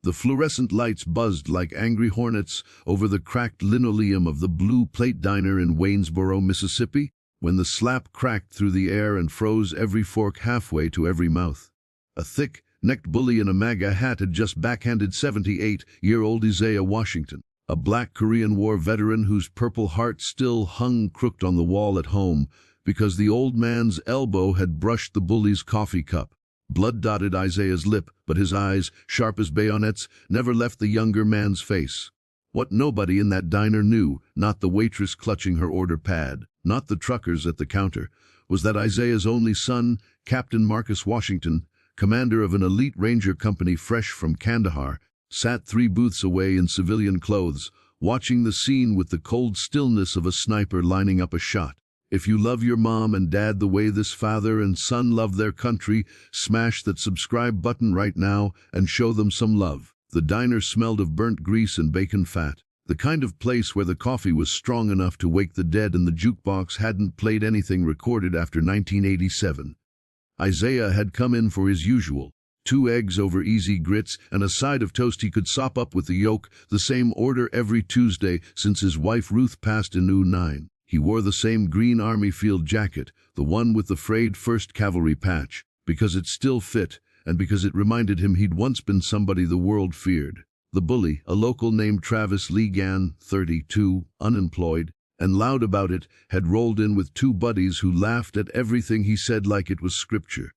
The fluorescent lights buzzed like angry hornets over the cracked linoleum of the Blue Plate Diner in Waynesboro, Mississippi, when the slap cracked through the air and froze every fork halfway to every mouth. A thick-necked bully in a MAGA hat had just backhanded 78-year-old Isaiah Washington, a black Korean War veteran whose Purple Heart still hung crooked on the wall at home because the old man's elbow had brushed the bully's coffee cup. Blood dotted Isaiah's lip, but his eyes, sharp as bayonets, never left the younger man's face. What nobody in that diner knew, not the waitress clutching her order pad, not the truckers at the counter, was that Isaiah's only son, Captain Marcus Washington, commander of an elite ranger company fresh from Kandahar, sat 3 booths away in civilian clothes, watching the scene with the cold stillness of a sniper lining up a shot. If you love your mom and dad the way this father and son love their country, smash that subscribe button right now and show them some love. The diner smelled of burnt grease and bacon fat, the kind of place where the coffee was strong enough to wake the dead and the jukebox hadn't played anything recorded after 1987. Isaiah had come in for his usual, 2 eggs over easy grits and a side of toast he could sop up with the yolk, the same order every Tuesday since his wife Ruth passed in 2009. He wore the same green Army field jacket, the one with the frayed 1st Cavalry patch, because it still fit and because it reminded him he'd once been somebody the world feared. The bully, a local named Travis Lee Gann, 32, unemployed, and loud about it, had rolled in with 2 buddies who laughed at everything he said like it was scripture.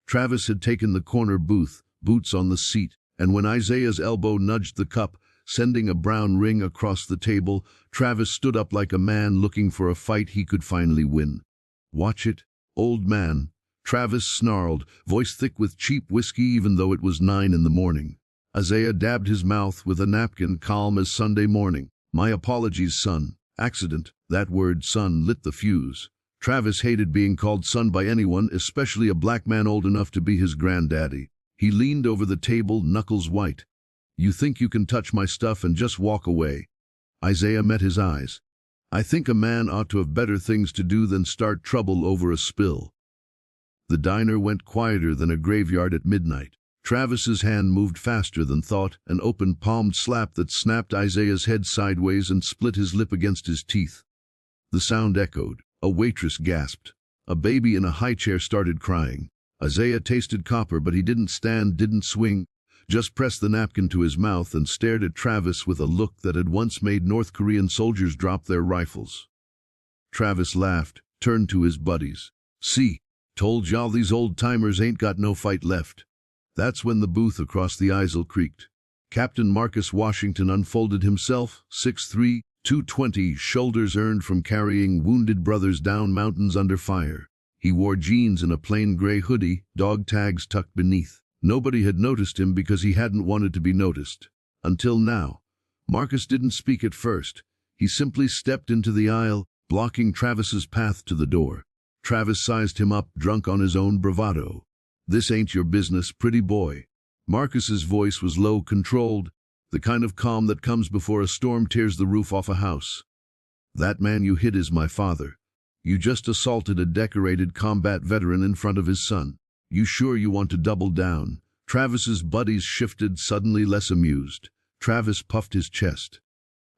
Travis had taken the corner booth, boots on the seat, and when Isaiah's elbow nudged the cup, sending a brown ring across the table, Travis stood up like a man looking for a fight he could finally win. "Watch it, old man," Travis snarled, voice thick with cheap whiskey even though it was 9 in the morning. Isaiah dabbed his mouth with a napkin, calm as Sunday morning. "My apologies, son. Accident." That word, son, lit the fuse. Travis hated being called son by anyone, especially a black man old enough to be his granddaddy. He leaned over the table, knuckles white. "You think you can touch my stuff and just walk away?" Isaiah met his eyes. "I think a man ought to have better things to do than start trouble over a spill." The diner went quieter than a graveyard at midnight. Travis's hand moved faster than thought, an open-palmed slap that snapped Isaiah's head sideways and split his lip against his teeth. The sound echoed. A waitress gasped. A baby in a high chair started crying. Isaiah tasted copper, but he didn't stand, didn't swing, just pressed the napkin to his mouth and stared at Travis with a look that had once made North Korean soldiers drop their rifles. Travis laughed, turned to his buddies. "See, told y'all these old-timers ain't got no fight left." That's when the booth across the aisle creaked. Captain Marcus Washington unfolded himself, 6'3", 220, shoulders earned from carrying wounded brothers down mountains under fire. He wore jeans and a plain gray hoodie, dog tags tucked beneath. Nobody had noticed him because he hadn't wanted to be noticed. Until now. Marcus didn't speak at first. He simply stepped into the aisle, blocking Travis's path to the door. Travis sized him up, drunk on his own bravado. "This ain't your business, pretty boy." Marcus's voice was low, controlled, the kind of calm that comes before a storm tears the roof off a house. "That man you hit is my father. You just assaulted a decorated combat veteran in front of his son. You sure you want to double down?" Travis's buddies shifted, suddenly less amused. Travis puffed his chest.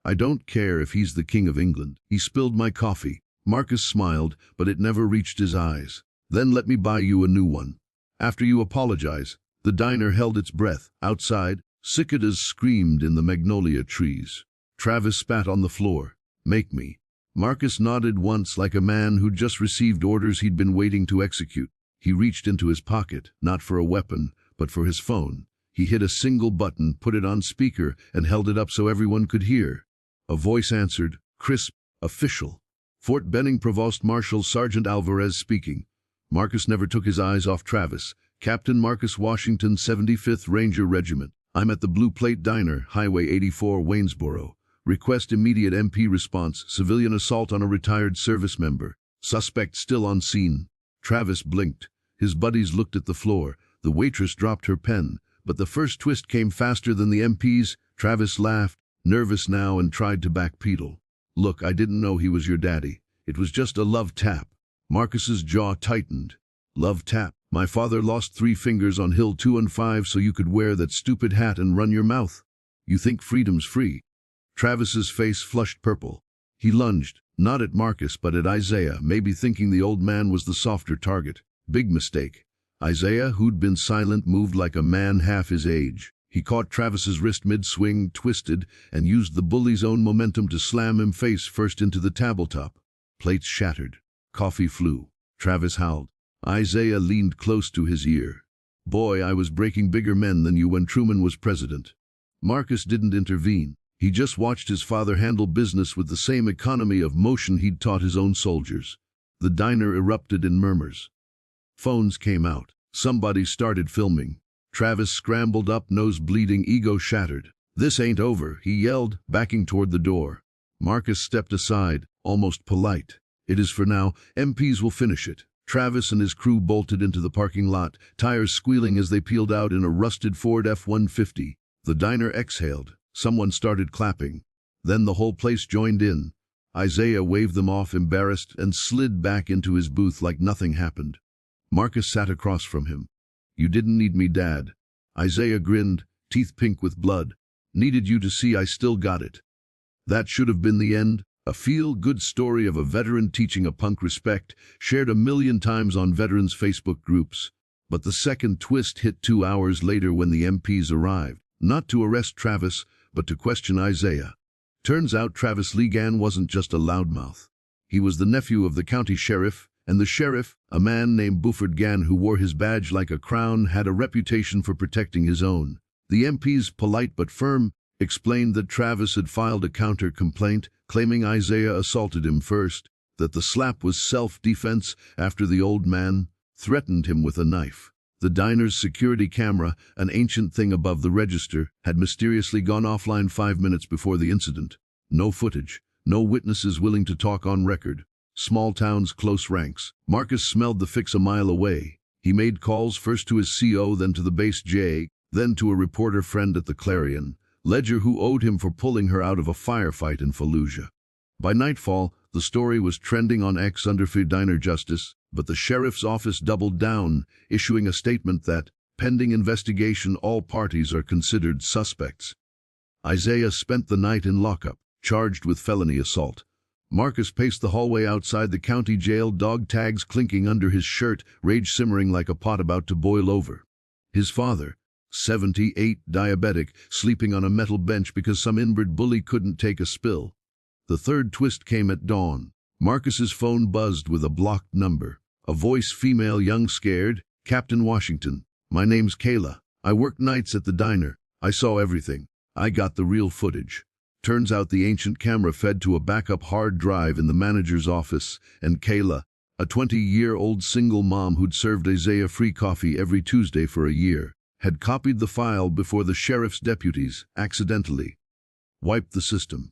"I don't care if he's the King of England. He spilled my coffee." Marcus smiled, but it never reached his eyes. "Then let me buy you a new one. After you apologize." The diner held its breath. Outside, cicadas screamed in the magnolia trees. Travis spat on the floor. "Make me." Marcus nodded once like a man who'd just received orders he'd been waiting to execute. He reached into his pocket, not for a weapon, but for his phone. He hit a single button, put it on speaker, and held it up so everyone could hear. A voice answered, crisp, official. "Fort Benning Provost Marshal Sergeant Alvarez speaking." Marcus never took his eyes off Travis. "Captain Marcus Washington, 75th Ranger Regiment. I'm at the Blue Plate Diner, Highway 84, Waynesboro. Request immediate MP response. Civilian assault on a retired service member. Suspect still on scene." Travis blinked. His buddies looked at the floor. The waitress dropped her pen, but the first twist came faster than the MP's. Travis laughed, nervous now, and tried to backpedal. "Look, I didn't know he was your daddy. It was just a love tap." Marcus's jaw tightened. "Love tap?" My father lost 3 fingers on Hill 2 and 5 so you could wear that stupid hat and run your mouth. You think freedom's free?" Travis's face flushed purple. He lunged, not at Marcus but at Isaiah, maybe thinking the old man was the softer target. Big mistake. Isaiah, who'd been silent, moved like a man half his age. He caught Travis's wrist mid-swing, twisted, and used the bully's own momentum to slam him face first into the tabletop. Plates shattered. Coffee flew. Travis howled. Isaiah leaned close to his ear. "Boy, I was breaking bigger men than you when Truman was president." Marcus didn't intervene. He just watched his father handle business with the same economy of motion he'd taught his own soldiers. The diner erupted in murmurs. Phones came out. Somebody started filming. Travis scrambled up, nose bleeding, ego shattered. "This ain't over," he yelled, backing toward the door. Marcus stepped aside, almost polite. "It is for now. MPs will finish it." Travis and his crew bolted into the parking lot, tires squealing as they peeled out in a rusted Ford F-150. The diner exhaled. Someone started clapping. Then the whole place joined in. Isaiah waved them off, embarrassed, and slid back into his booth like nothing happened. Marcus sat across from him. "You didn't need me, Dad." Isaiah grinned, teeth pink with blood. "Needed you to see I still got it." That should have been the end. A feel-good story of a veteran teaching a punk respect, shared 1,000,000 times on veterans' Facebook groups. But the second twist hit 2 hours later when the MPs arrived, not to arrest Travis, but to question Isaiah. Turns out Travis Legan wasn't just a loudmouth. He was the nephew of the county sheriff, and the sheriff, a man named Buford Gann who wore his badge like a crown, had a reputation for protecting his own. The MPs, polite but firm, explained that Travis had filed a counter-complaint, claiming Isaiah assaulted him first, that the slap was self-defense after the old man threatened him with a knife. The diner's security camera, an ancient thing above the register, had mysteriously gone offline 5 minutes before the incident. No footage, no witnesses willing to talk on record. Small towns, close ranks. Marcus smelled the fix a mile away. He made calls first to his CO, then to the base J, then to a reporter friend at the Clarion, Ledger, who owed him for pulling her out of a firefight in Fallujah. By nightfall, the story was trending on X under for diner justice, but the sheriff's office doubled down, issuing a statement that, pending investigation, all parties are considered suspects. Isaiah spent the night in lockup, charged with felony assault. Marcus paced the hallway outside the county jail, dog tags clinking under his shirt, rage simmering like a pot about to boil over. His father, 78, diabetic, sleeping on a metal bench because some inbred bully couldn't take a spill. The third twist came at dawn. Marcus's phone buzzed with a blocked number. A voice, female, young, scared. "Captain Washington. My name's Kayla. I work nights at the diner. I saw everything. I got the real footage." Turns out the ancient camera fed to a backup hard drive in the manager's office, and Kayla, a 20-year-old single mom who'd served Isaiah free coffee every Tuesday for a year, had copied the file before the sheriff's deputies, accidentally, wiped the system.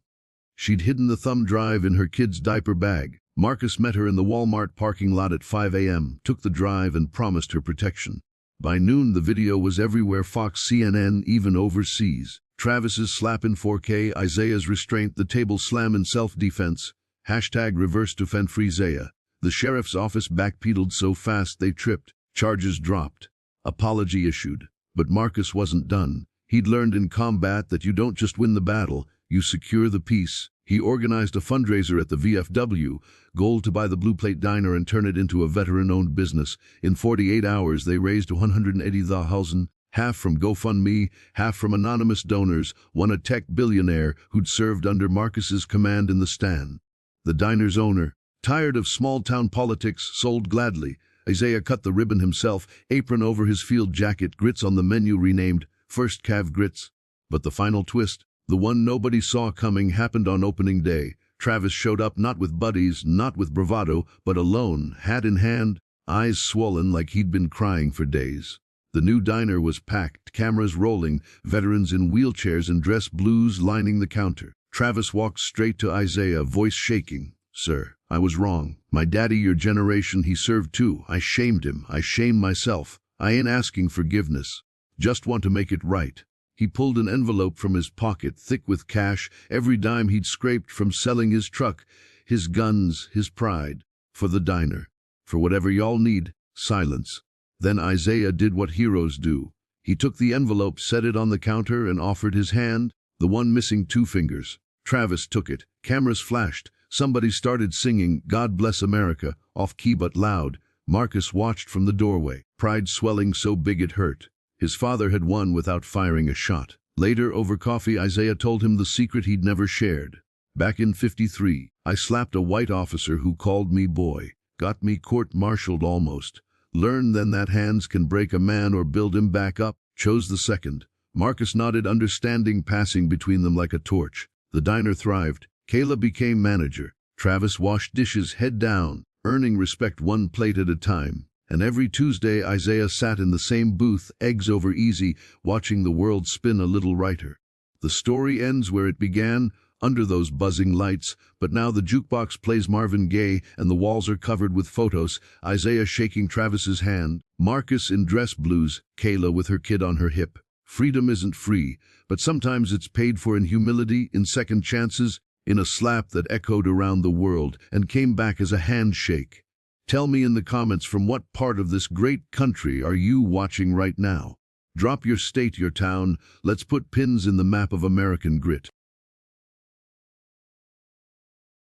She'd hidden the thumb drive in her kid's diaper bag. Marcus met her in the Walmart parking lot at 5 a.m., took the drive, and promised her protection. By noon, the video was everywhere: Fox, CNN, even overseas. Travis's slap in 4K, Isaiah's restraint, the table slam in self-defense, #reverse to fend free Isaiah. The sheriff's office backpedaled so fast they tripped. Charges dropped. Apology issued. But Marcus wasn't done. He'd learned in combat that you don't just win the battle, you secure the peace. He organized a fundraiser at the VFW, goal to buy the Blue Plate Diner and turn it into a veteran-owned business. In 48 hours, they raised $180,000, half from GoFundMe, half from anonymous donors, one a tech billionaire who'd served under Marcus's command in the stand. The diner's owner, tired of small-town politics, sold gladly. Isaiah cut the ribbon himself, apron over his field jacket, grits on the menu renamed First Cav Grits. But the final twist, the one nobody saw coming, happened on opening day. Travis showed up not with buddies, not with bravado, but alone, hat in hand, eyes swollen like he'd been crying for days. The new diner was packed, cameras rolling, veterans in wheelchairs and dress blues lining the counter. Travis walked straight to Isaiah, voice shaking. "Sir, I was wrong. My daddy, your generation, he served too. I shamed him. I shame myself. I ain't asking forgiveness. Just want to make it right." He pulled an envelope from his pocket, thick with cash, every dime he'd scraped from selling his truck, his guns, his pride. "For the diner. For whatever y'all need." Silence. Then Isaiah did what heroes do. He took the envelope, set it on the counter, and offered his hand, the one missing 2 fingers. Travis took it. Cameras flashed. Somebody started singing "God Bless America," off-key but loud. Marcus watched from the doorway, pride swelling so big it hurt. His father had won without firing a shot. Later, over coffee, Isaiah told him the secret he'd never shared. Back in '53, I slapped a white officer who called me boy. Got me court-martialed almost. Learned then that hands can break a man or build him back up. Chose the second. Marcus nodded, understanding, passing between them like a torch. The diner thrived. Kayla became manager. Travis washed dishes head down, earning respect 1 plate at a time. And every Tuesday Isaiah sat in the same booth, eggs over easy, watching the world spin a little righter. The story ends where it began, under those buzzing lights, but now the jukebox plays Marvin Gaye and the walls are covered with photos, Isaiah shaking Travis's hand, Marcus in dress blues, Kayla with her kid on her hip. Freedom isn't free, but sometimes it's paid for in humility, in second chances, in a slap that echoed around the world and came back as a handshake. Tell me in the comments, from what part of this great country are you watching right now? Drop your state, your town. Let's put pins in the map of American grit.